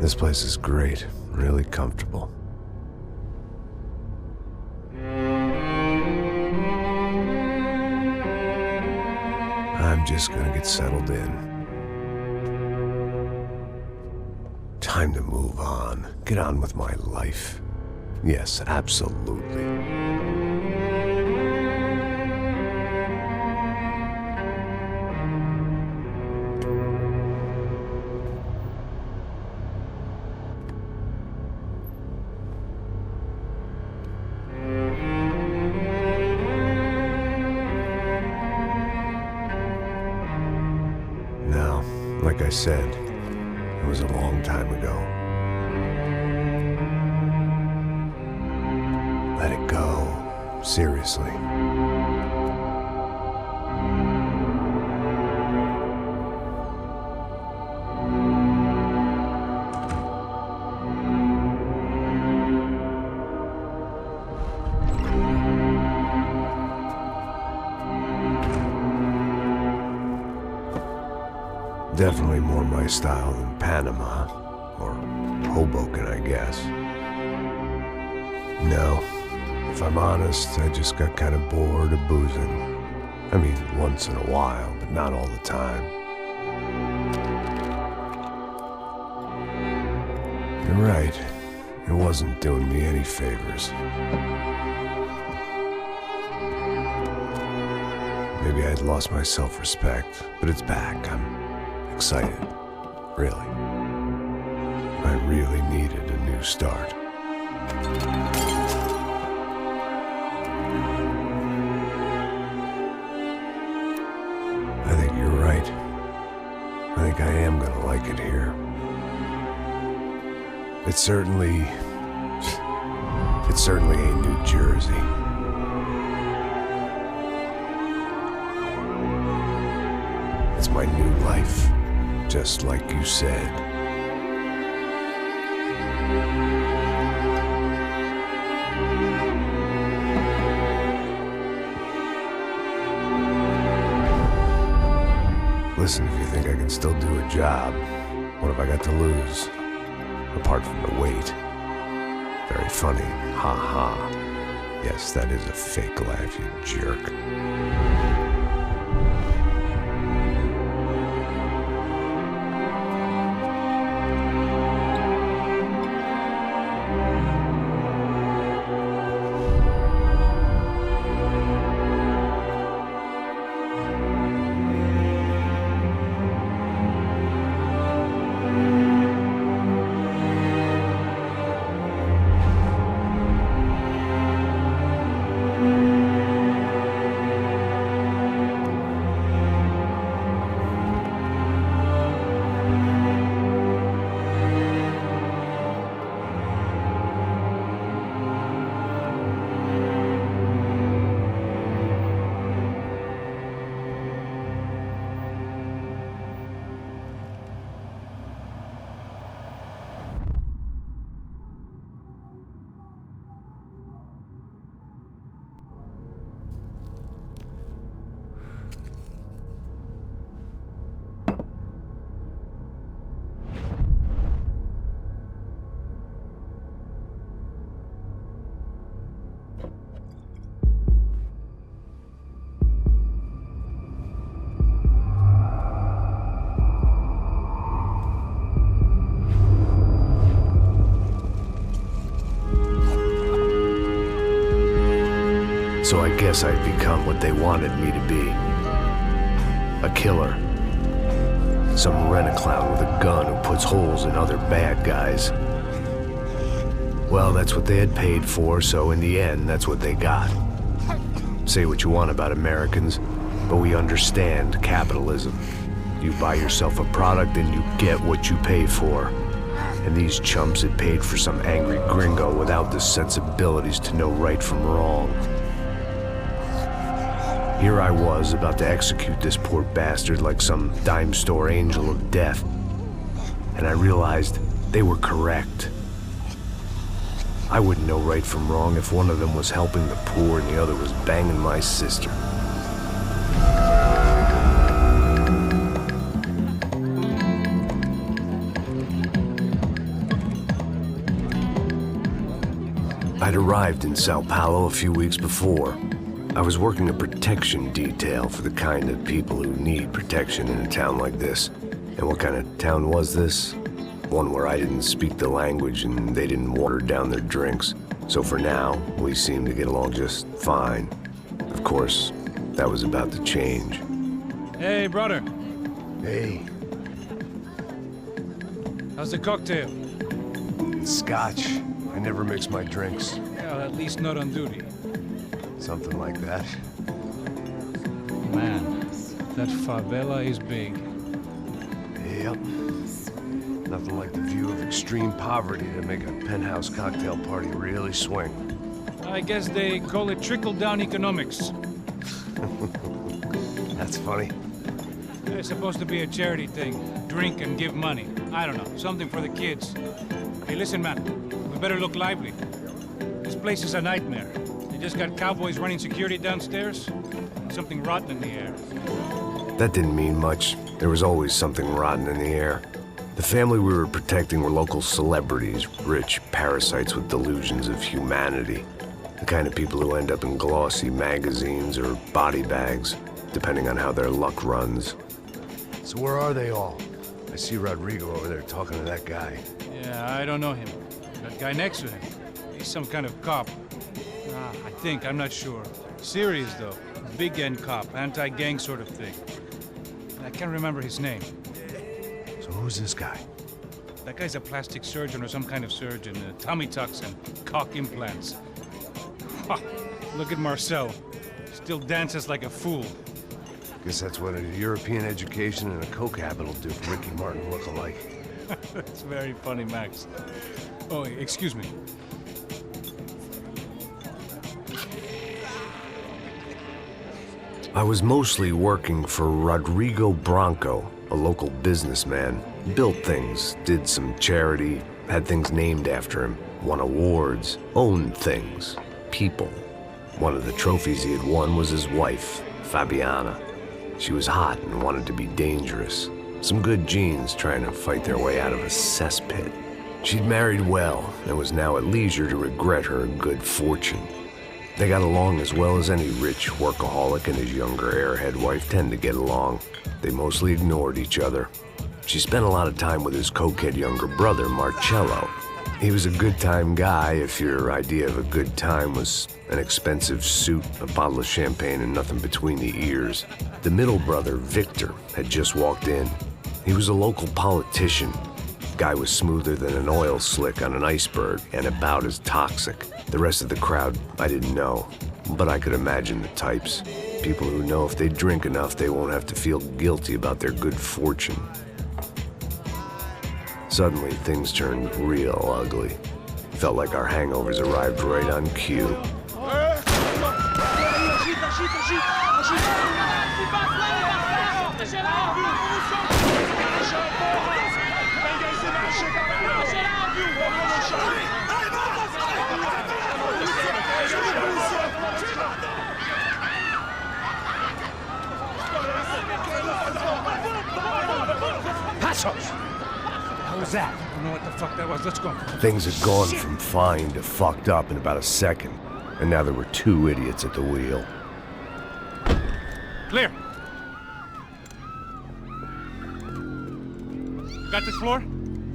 This place is great, really comfortable. I'm just gonna get settled in. Time to move on. Get on with my life. Yes, absolutely. Now, like I said, it was a long time ago. Let it go. Seriously. Definitely more my style than Panama, or Hoboken, I guess. No, if I'm honest, I just got kind of bored of boozing. I mean, once in a while, but not all the time. You're right, it wasn't doing me any favors. Maybe I'd lost my self-respect, but it's back. I'm excited, really. I really needed a new start. I think you're right. I think I am gonna like it here. It's certainly ain't New Jersey. It's my new life. Just like you said. Listen, if you think I can still do a job, what have I got to lose? Apart from the weight. Very funny. Ha ha. Yes, that is a fake laugh, you jerk. So I guess I'd become what they wanted me to be. A killer. Some rent-a-clown with a gun who puts holes in other bad guys. Well, that's what they had paid for, so in the end, that's what they got. Say what you want about Americans, but we understand capitalism. You buy yourself a product and you get what you pay for. And these chumps had paid for some angry gringo without the sensibilities to know right from wrong. Here I was, about to execute this poor bastard like some dime store angel of death. And I realized they were correct. I wouldn't know right from wrong if one of them was helping the poor and the other was banging my sister. arrived in São Paulo a few weeks before. I was working a protection detail for the kind of people who need protection in a town like this. And what kind of town was this? One where I didn't speak the language and they didn't water down their drinks. So for now, we seemed to get along just fine. Of course, that was about to change. Hey, brother. Hey. How's the cocktail? It's scotch. I never mix my drinks. Well, at least not on duty. Something like that. Man, that favela is big. Yep. Nothing like the view of extreme poverty to make a penthouse cocktail party really swing. I guess they call it trickle-down economics. That's funny. It's supposed to be a charity thing. Drink and give money. I don't know, something for the kids. Hey, listen, man. We better look lively. This place is a nightmare. They just got cowboys running security downstairs. Something rotten in the air. That didn't mean much. There was always something rotten in the air. The family we were protecting were local celebrities, rich parasites with delusions of humanity. The kind of people who end up in glossy magazines or body bags, depending on how their luck runs. So where are they all? I see Rodrigo over there talking to that guy. Yeah, I don't know him. That guy next to him. He's some kind of cop. I think, I'm not sure. Serious, though. Big end cop, anti-gang sort of thing. I can't remember his name. So who's this guy? That guy's a plastic surgeon or some kind of surgeon. Tummy tucks and cock implants. Ha! Look at Marcel. Still dances like a fool. Guess that's what a European education and a coke habit will do for Ricky Martin look-alike. That's very funny, Max. Oh, excuse me. I was mostly working for Rodrigo Branco, a local businessman. Built things, did some charity, had things named after him, won awards, owned things, people. One of the trophies he had won was his wife, Fabiana. She was hot and wanted to be dangerous. Some good genes trying to fight their way out of a cesspit. She'd married well and was now at leisure to regret her good fortune. They got along as well as any rich workaholic and his younger airhead wife tend to get along. They mostly ignored each other. She spent a lot of time with his cokehead younger brother, Marcello. He was a good-time guy if your idea of a good time was an expensive suit, a bottle of champagne, and nothing between the ears. The middle brother, Victor, had just walked in. He was a local politician. Guy was smoother than an oil slick on an iceberg and about as toxic. The rest of the crowd, I didn't know, but I could imagine the types. People who know if they drink enough, they won't have to feel guilty about their good fortune. Suddenly, things turned real ugly. Felt like our hangovers arrived right on cue. What was that? I don't know what the fuck that was. Let's go. Things had gone from fine to fucked up in about a second, and now there were two idiots at the wheel. Clear. Got this floor?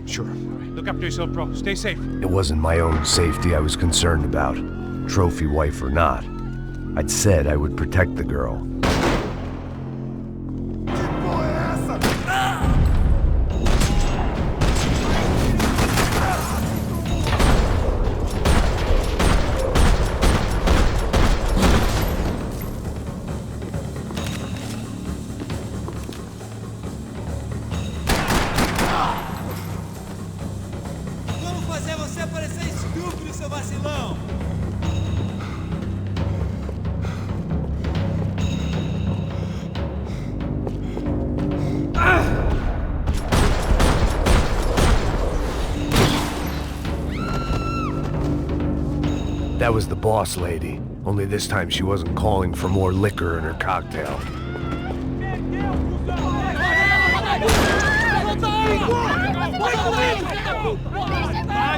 Sure. Look after yourself, bro. Stay safe. It wasn't my own safety I was concerned about, trophy wife or not. I'd said I would protect the girl. That was the boss lady, only this time she wasn't calling for more liquor in her cocktail.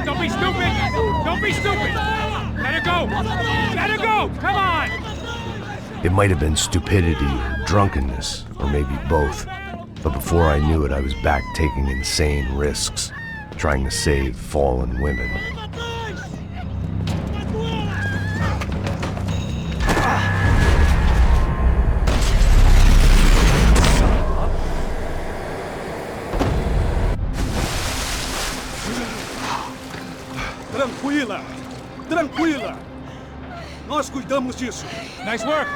Don't be stupid! Don't be stupid! That Let her go! Let her go! Come on! It might have been stupidity or drunkenness, or maybe both. But before I knew it, I was back taking insane risks, trying to save fallen women. Tranquila! Tranquila! Nós cuidamos disso. Nice work!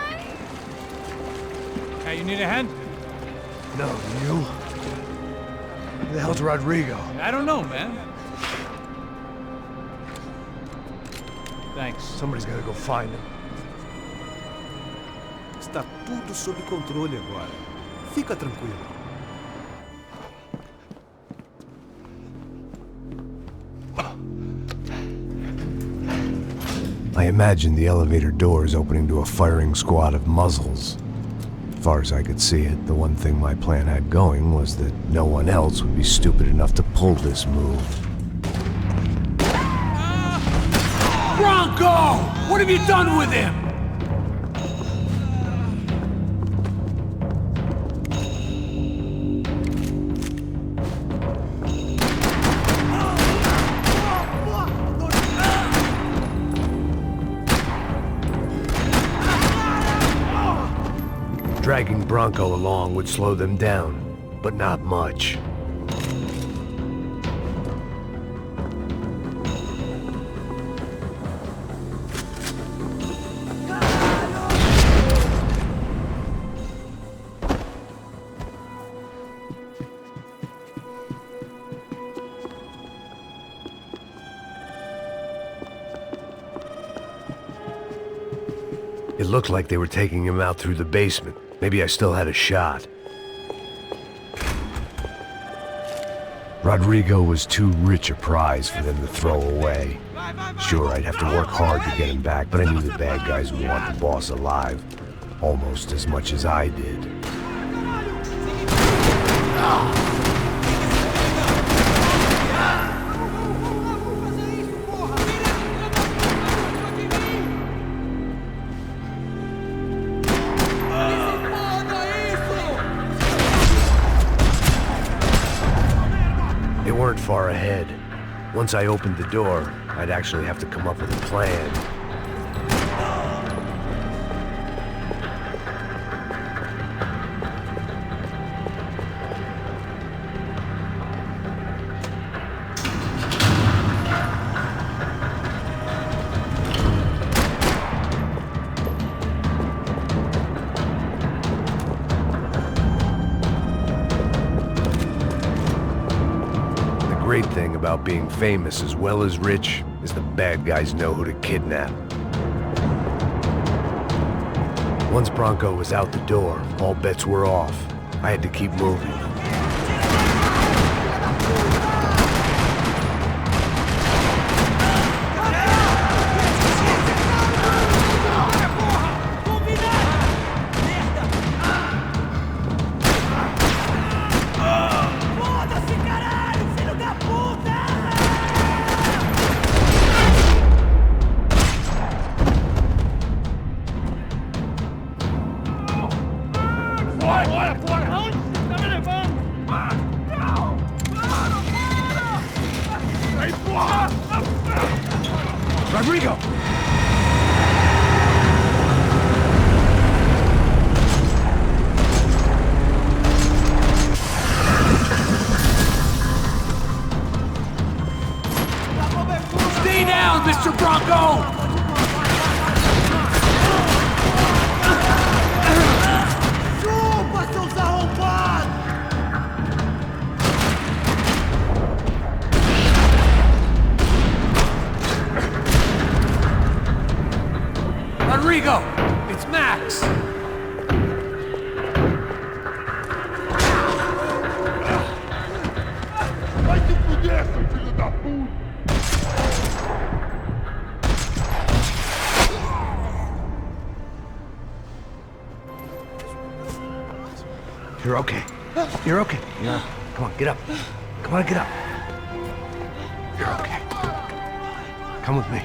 Hey, you need a hand? No, you? Who the hell's Rodrigo? I don't know, man. Thanks. Somebody's gotta go find him. Está tudo sob controle agora. Fica tranquilo. I imagined the elevator doors opening to a firing squad of muzzles. As far as I could see it, the one thing my plan had going was that no one else would be stupid enough to pull this move. Bronco! What have you done with him? Dragging Bronco along would slow them down, but not much. It looked like they were taking him out through the basement. Maybe I still had a shot. Rodrigo was too rich a prize for them to throw away. Sure, I'd have to work hard to get him back, but I knew the bad guys would want the boss alive. Almost as much as I did. They weren't far ahead. Once I opened the door, I'd actually have to come up with a plan. The great thing about being famous as well as rich is the bad guys know who to kidnap. Once Bronco was out the door, all bets were off. I had to keep moving. Rodrigo! Stay down, Mr. Bronco! Rodrigo! It's Max! Vai se fuder, seu filho da puta! You're okay. You're okay. Yeah. Come on, get up. Come on, get up. You're okay. Come with me.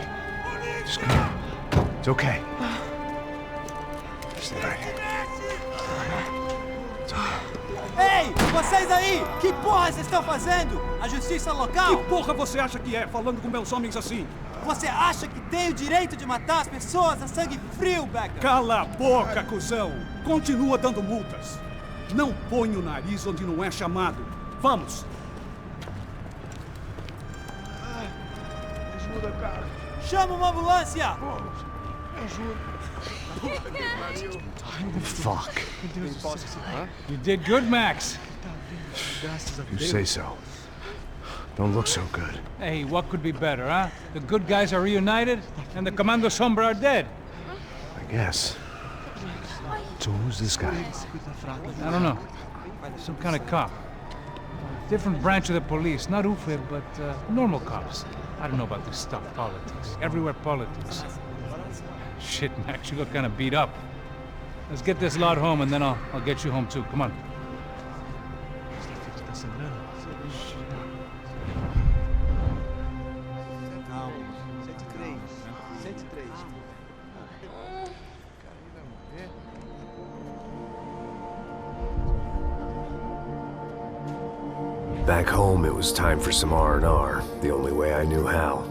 Just come on. It's okay. Just right. It's okay. Ei, vocês aí! Que porra vocês estão fazendo? A justiça local? Que porra você acha que é, falando com meus homens assim? Você acha que tem o direito de matar as pessoas a sangue frio, Becker? Cala a boca, cuzão! Continua dando multas. Não põe o nariz onde não é chamado. Vamos! Ajuda, cara. Chama uma ambulância! Fuck. You did good, Max. You say so. Don't look so good. Hey, what could be better, huh? The good guys are reunited, and the Commando Sombra are dead. I guess. So who's this guy? I don't know. Some kind of cop. Different branch of the police. Not UFE, but normal cops. I don't know about this stuff, politics. Everywhere politics. Shit, Max, you look kind of beat up. Let's get this lot home, and then I'll get you home, too. Come on. Back home, it was time for some R&R, the only way I knew how.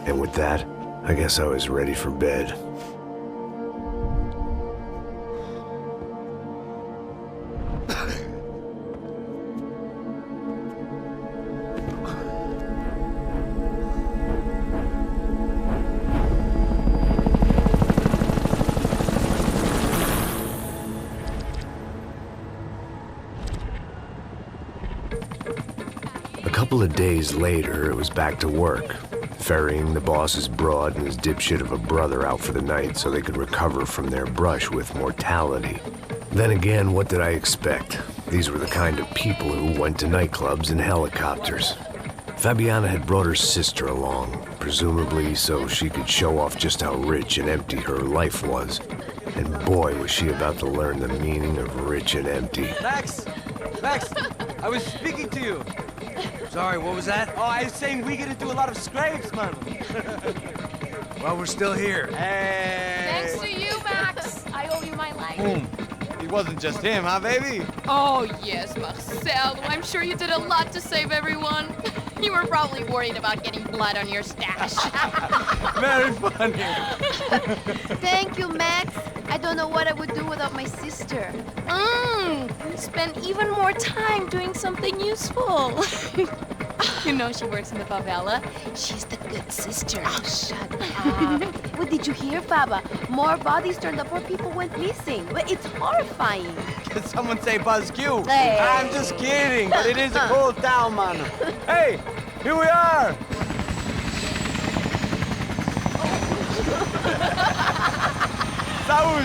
And with that, I guess I was ready for bed. A couple of days later, it was back to work, ferrying the boss's broad and his dipshit of a brother out for the night so they could recover from their brush with mortality. Then again, what did I expect? These were the kind of people who went to nightclubs in helicopters. Fabiana had brought her sister along, presumably so she could show off just how rich and empty her life was. And boy, was she about to learn the meaning of rich and empty. Max! Max! I was speaking to you! Sorry, what was that? Oh, I was saying we get to do a lot of scrapes, man. Well, we're still here. Hey! Thanks to you, Max. I owe you my life. Boom. It wasn't just him, huh, baby? Oh, yes, Marcel. I'm sure you did a lot to save everyone. You were probably worried about getting blood on your stash. Very funny. Thank you, Max. I don't know what I would do without my sister. Spend even more time doing something useful. You know she works in the favela. She's the good sister. Oh, shut up. What did you hear, Baba? More bodies turned up where people went missing. It's horrifying. Did someone say Buzz Q? Hey. I'm just kidding, but it is a cold town, man. Hey, here we are. Saúde!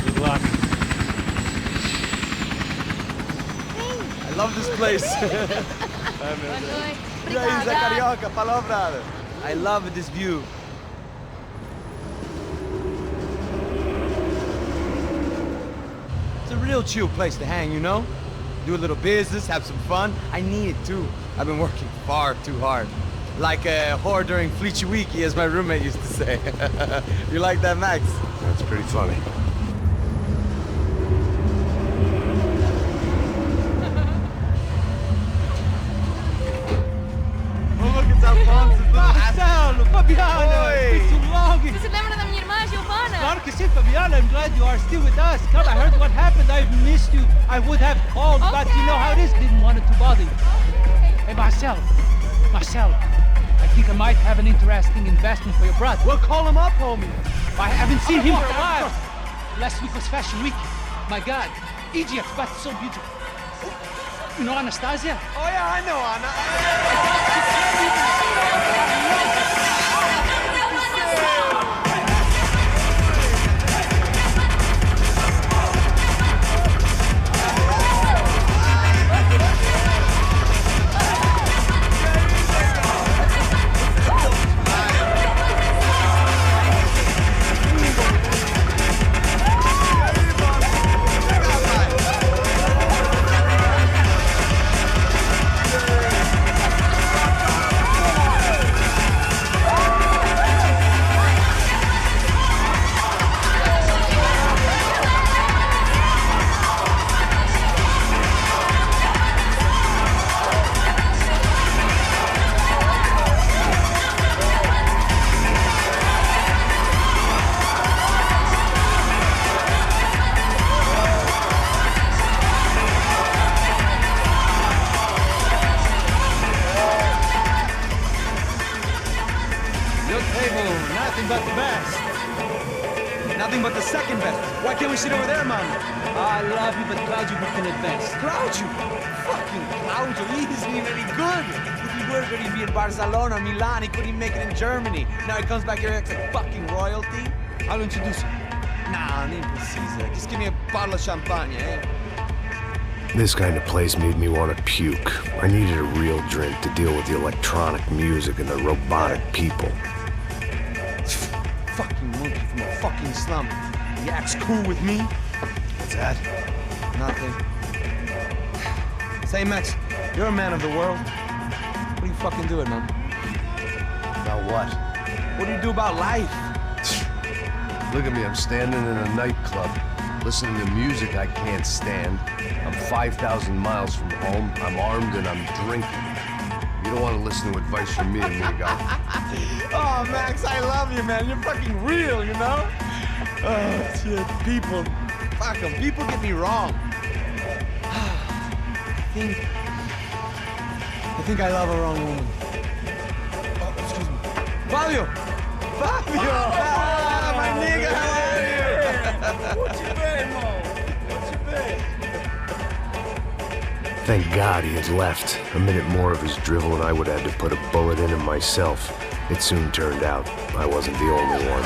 Good luck. I love this place. E aí, Zé Carioca, palavra. I love this view. It's a real chill place to hang, you know? Do a little business, have some fun. I need it too. I've been working far too hard. Like a whore during Fleechy Weeky, as my roommate used to say. You like that, Max? That's pretty funny. Oh, look at Alfonso's little Marcelo, Fabiana, Oi. it's too long. Você se lembra da minha irmã, Giovanna? Claro que sim, Fabiana. I'm glad you are still with us. Come, I heard what happened. I've missed you. I would have called, but you know how it is. Didn't want it to bother you. Hey, Marcelo, I think I might have an interesting investment for your brother. Well, call him up, homie. I haven't seen him for a while. Last week was Fashion Week. My God, Egypt, but so beautiful. You know Anastasia? Oh yeah, I know Anna. Nothing but the best. Nothing but the second best. Why can't we sit over there, man? I love you, but Claudio booked in advance. Claudio? Fucking Claudio, he isn't even any good. If he were going to be in Barcelona, Milan, he couldn't make it in Germany. Now he comes back here acts like fucking royalty. I'll introduce you. Nah, nem precisa. Just give me a bottle of champagne, eh? This kind of place made me want to puke. I needed a real drink to deal with the electronic music and the robotic people. Fucking monkey from a fucking slum. He acts cool with me. What's that? Nothing. Say, Max, you're a man of the world. What do you fucking do it, man? About what? What do you do about life? Look at me, I'm standing in a nightclub, listening to music I can't stand. I'm 5,000 miles from home, I'm armed, and I'm drinking. You don't want to listen to advice from me, amigo. Oh, Max, I love you, man. You're fucking real, you know? Oh, shit, people. Fuck 'em. People get me wrong. I think I love a wrong woman. Oh, excuse me. Fabio! Fabio! Ah, my nigga, how are you? What you been, Mo? What you been? Thank God he had left. A minute more of his drivel and I would have had to put a bullet in him myself. It soon turned out I wasn't the only one.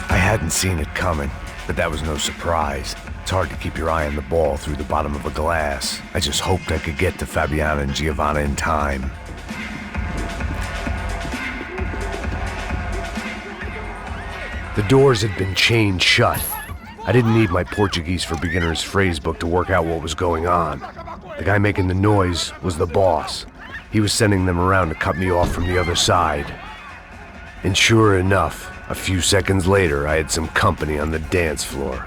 I hadn't seen it coming, but that was no surprise. It's hard to keep your eye on the ball through the bottom of a glass. I just hoped I could get to Fabiana and Giovanna in time. The doors had been chained shut. I didn't need my Portuguese for Beginners phrase book to work out what was going on. The guy making the noise was the boss. He was sending them around to cut me off from the other side. And sure enough, a few seconds later, I had some company on the dance floor.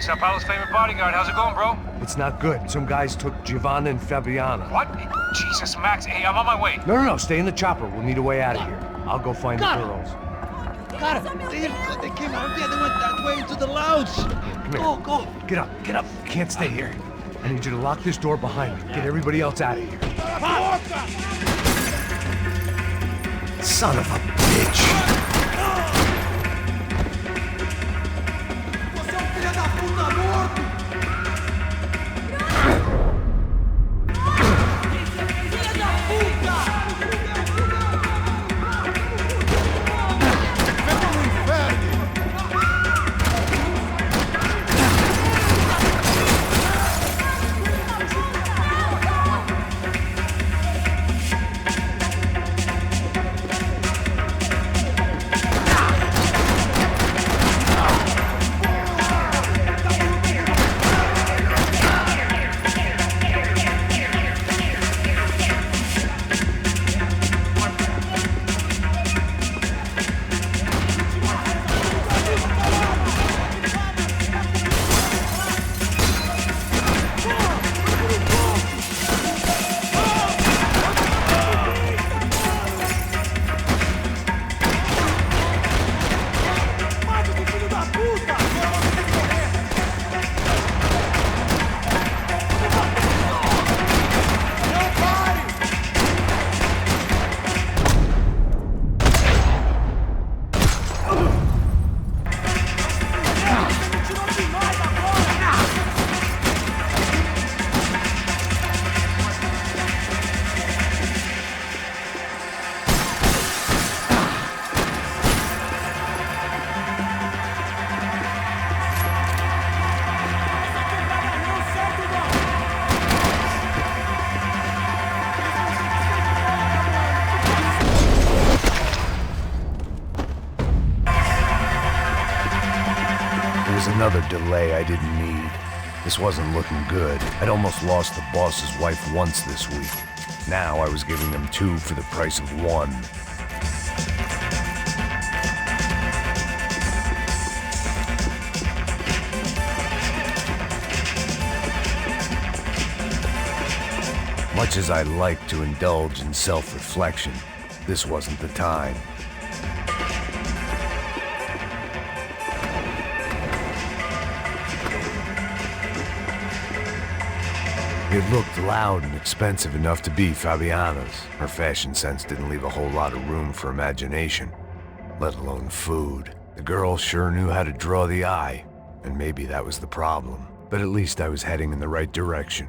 São Paulo's favorite bodyguard. How's it going, bro? It's not good. Some guys took Giovanna and Fabiana. What? Jesus, Max. Hey, I'm on my way. No, stay in the chopper. We'll need a way out of here. I'll go find the girls. Cara, they came out there. They went that way into the lounge. Go. Get up. Can't stay here. I need you to lock this door behind me. Get everybody else out of here. Son of a bitch! Another delay I didn't need. This wasn't looking good. I'd almost lost the boss's wife once this week. Now I was giving them 2 for the price of 1. Much as I like to indulge in self-reflection, this wasn't the time. It looked loud and expensive enough to be Fabiana's. Her fashion sense didn't leave a whole lot of room for imagination, let alone food. The girl sure knew how to draw the eye, and maybe that was the problem. But at least I was heading in the right direction.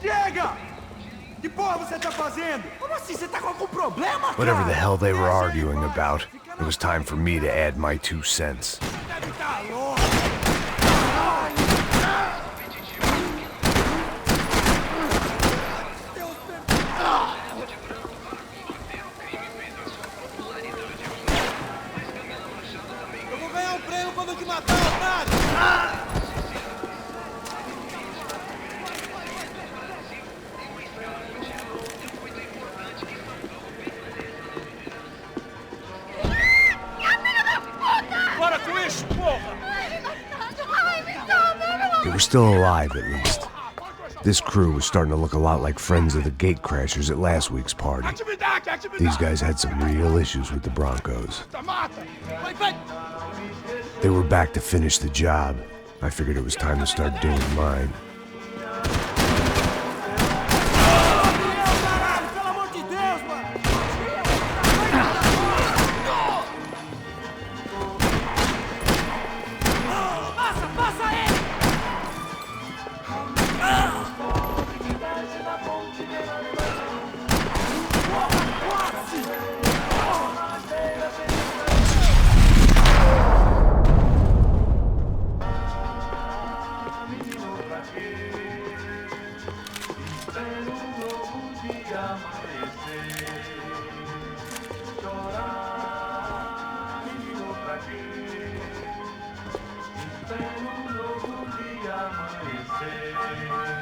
Chega! Que porra você tá fazendo? Como assim? Você tá com algum problema, cara? Whatever the hell they were arguing about, it was time for me to add my 2 cents. Deve tá louco. Eu vou ganhar um prêmio quando eu te matar, otário! They were still alive, at least. This crew was starting to look a lot like friends of the gatecrashers at last week's party. These guys had some real issues with the Broncos. They were back to finish the job. I figured it was time to start doing mine.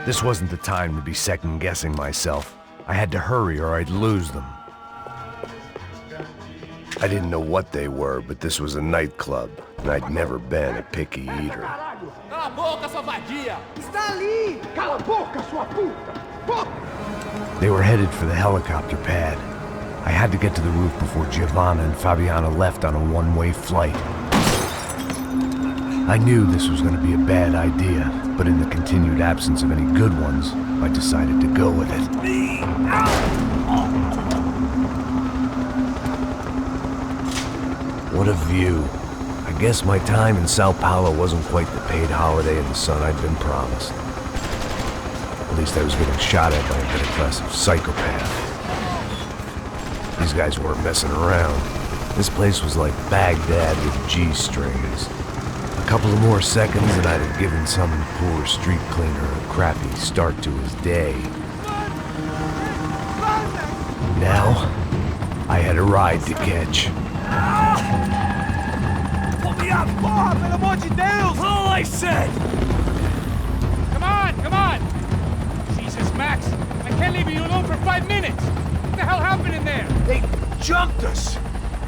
This wasn't the time to be second-guessing myself. I had to hurry or I'd lose them. I didn't know what they were, but this was a nightclub, and I'd never been a picky eater. Cala a boca, sua vadia! Está ali! Cala a boca, sua puta! They were headed for the helicopter pad. I had to get to the roof before Giovanna and Fabiana left on a one-way flight. I knew this was going to be a bad idea, but in the continued absence of any good ones, I decided to go with it. What a view. I guess my time in São Paulo wasn't quite the paid holiday in the sun I'd been promised. At least I was getting shot at by a middle-class psychopath. These guys weren't messing around. This place was like Baghdad with G-strings. A couple of more seconds and I'd have given some poor street cleaner a crappy start to his day. Now, I had a ride to catch. Pull me up! Bob, pelo amor de Deus! All I said! Come on! Jesus, Max, I can't leave you alone for 5 minutes. What the hell happened in there? They jumped us.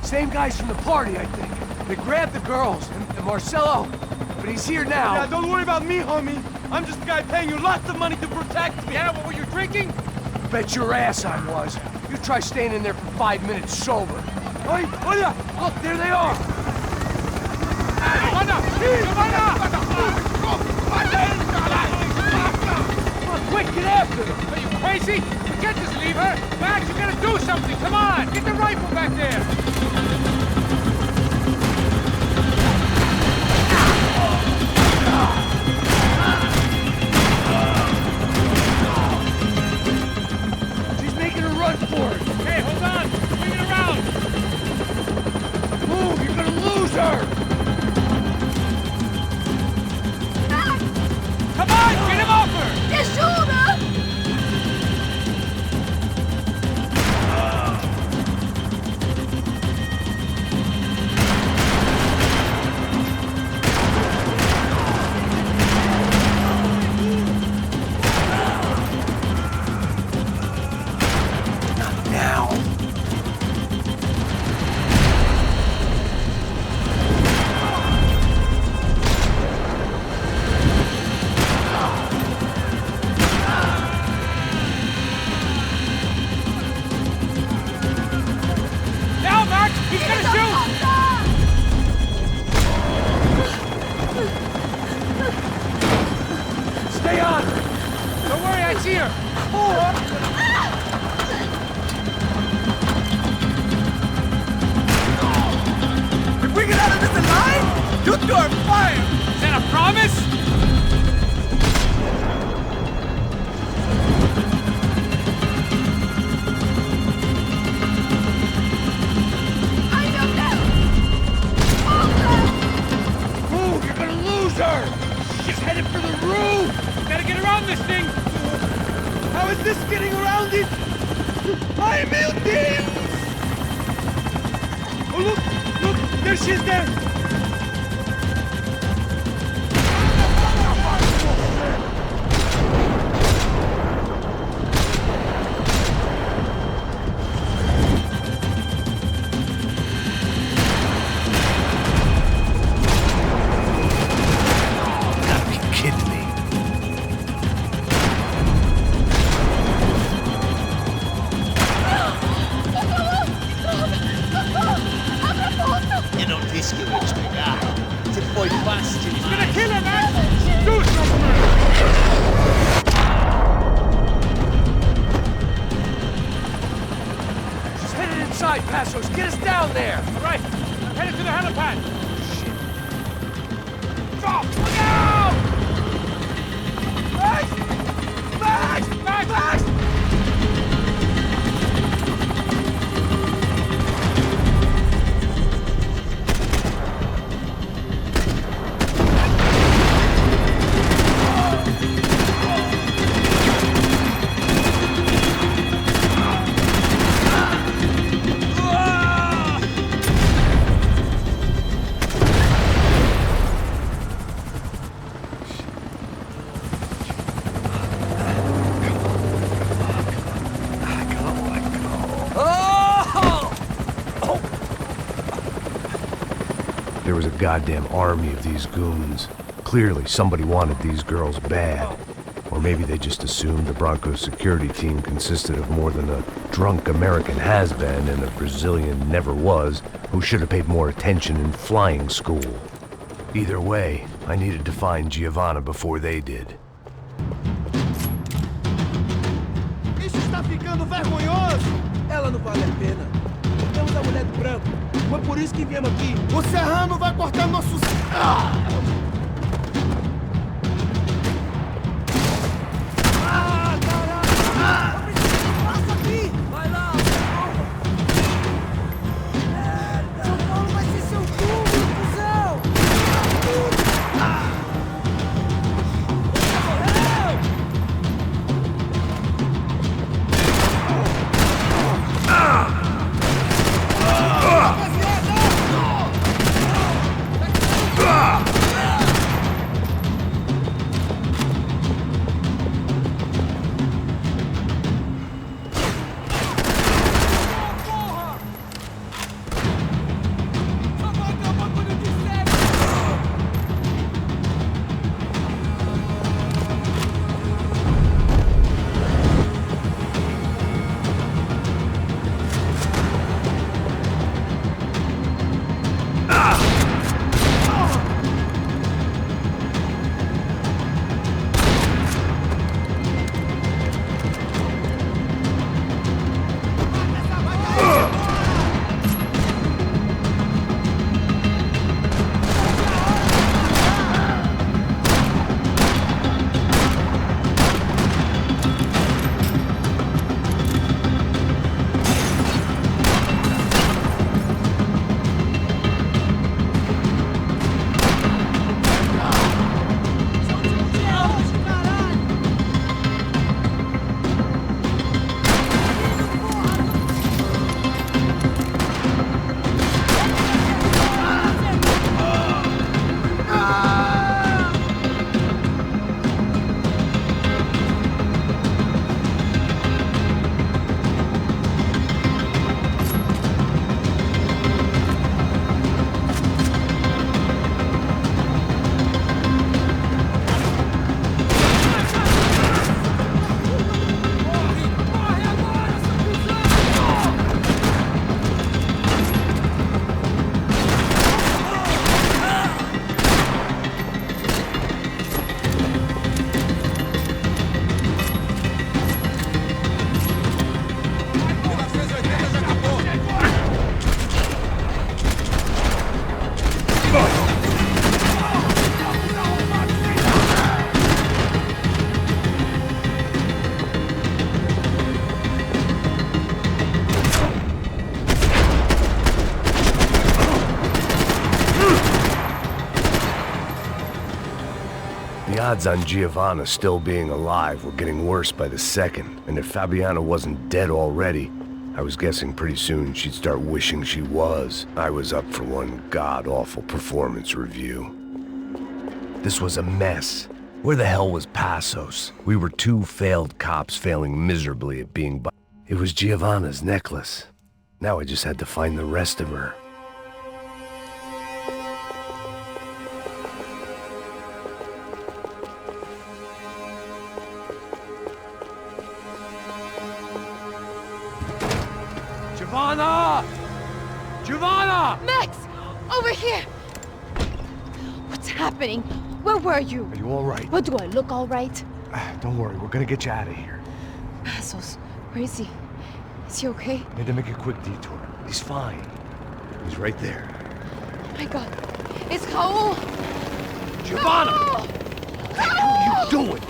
Same guys from the party, I think. They grabbed the girls and Marcelo, but he's here now. Yeah, don't worry about me, homie. I'm just the guy paying you lots of money to protect me. Yeah, what were you drinking? Bet your ass I was. You try staying in there for 5 minutes sober. Oi, olha! Look, there they are. Giovanna! Come on, quick, get after them. Are you crazy? We can't just leave her. Max, you gotta do something. Come on, get the rifle back there. She's making a run for it. Hey, hold on. Bring it around. Move, you're gonna lose her. Come on, get him off her. Me ajuda! Now. Now, Max, he's gonna shoot. Stay on her. Don't worry, I see her. If we get out of this alive, you two are fired! Is that a promise? Move, you're gonna lose her. She's headed for the roof. Gotta get around this thing. How is this getting around it? Ai, meu Deus! Oh, look, there she is there. Gotta be kidding me. Eu não disse que eu ia te pegar. Você foi fácil He's demais. gonna kill her, Max. Do something. She's headed inside, Passos. Get us down there. All right, I'm headed to the helipad. Drop! Look out! Max! goddamn army of these goons. Clearly, somebody wanted these girls bad. Or maybe they just assumed the Broncos security team consisted of more than a drunk American has-been and a Brazilian never-was who should have paid more attention in flying school. Either way, I needed to find Giovanna before they did. Isso está ficando vergonhoso! Ela não vale a pena. Temos a mulher do branco. Foi por isso que viemos aqui. O serrano vai cortar nossos... The odds on Giovanna still being alive were getting worse by the second, and if Fabiana wasn't dead already, I was guessing pretty soon she'd start wishing she was. I was up for one god-awful performance review. This was a mess. Where the hell was Passos? We were two failed cops failing miserably at being It was Giovanna's necklace. Now I just had to find the rest of her. Giovanna! Giovanna! Max! Over here! What's happening? Where were you? Are you all right? What, do I look all right? Don't worry, we're gonna get you out of here. Passos, where is he? Is he okay? We had to make a quick detour. He's fine. He's right there. Oh my god. It's Raul! Giovanna! Raul! What the hell are you doing?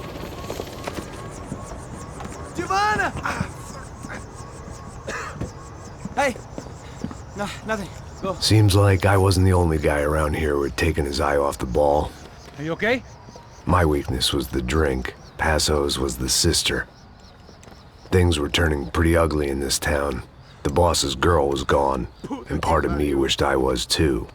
Giovanna! Hey! No, nothing. Go. Seems like I wasn't the only guy around here who had taken his eye off the ball. Are you okay? My weakness was the drink. Passos was the sister. Things were turning pretty ugly in this town. The boss's girl was gone, and part of me wished I was too.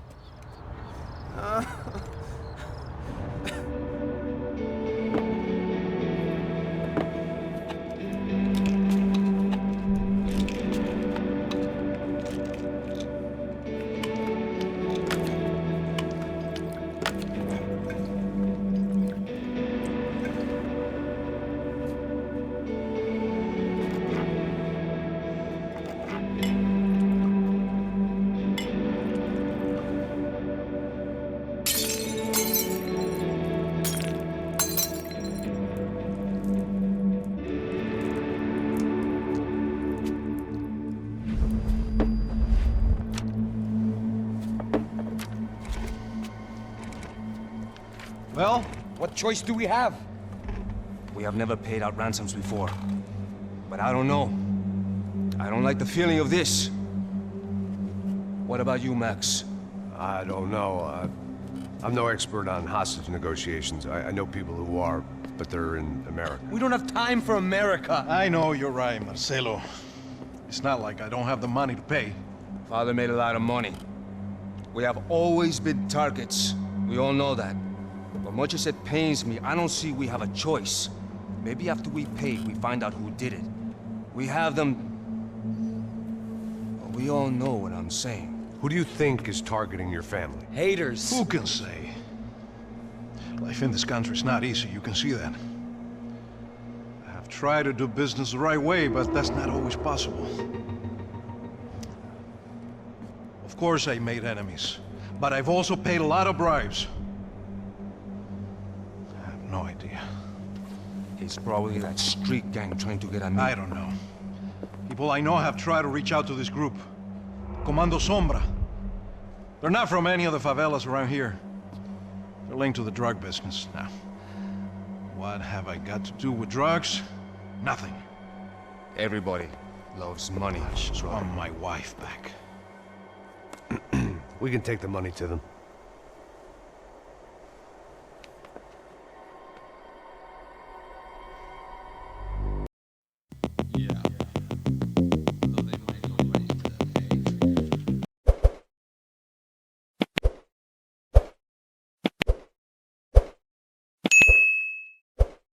Well, what choice do we have? We have never paid out ransoms before. But I don't know. I don't like the feeling of this. What about you, Max? I don't know. I'm no expert on hostage negotiations. I know people who are, but they're in America. We don't have time for America. I know you're right, Marcelo. It's not like I don't have the money to pay. Father made a lot of money. We have always been targets. We all know that. But much as it pains me, I don't see we have a choice. Maybe after we pay, we find out who did it. We have them... Well, we all know what I'm saying. Who do you think is targeting your family? Haters. Who can say? Life in this country is not easy, you can see that. I have tried to do business the right way, but that's not always possible. Of course I made enemies, but I've also paid a lot of bribes. I have no idea. It's probably that street gang trying to get at me. I don't know. People I know have tried to reach out to this group. Comando Sombra. They're not from any of the favelas around here. They're linked to the drug business. Now, what have I got to do with drugs? Nothing. Everybody loves money. I just want my wife back. We can take the money to them.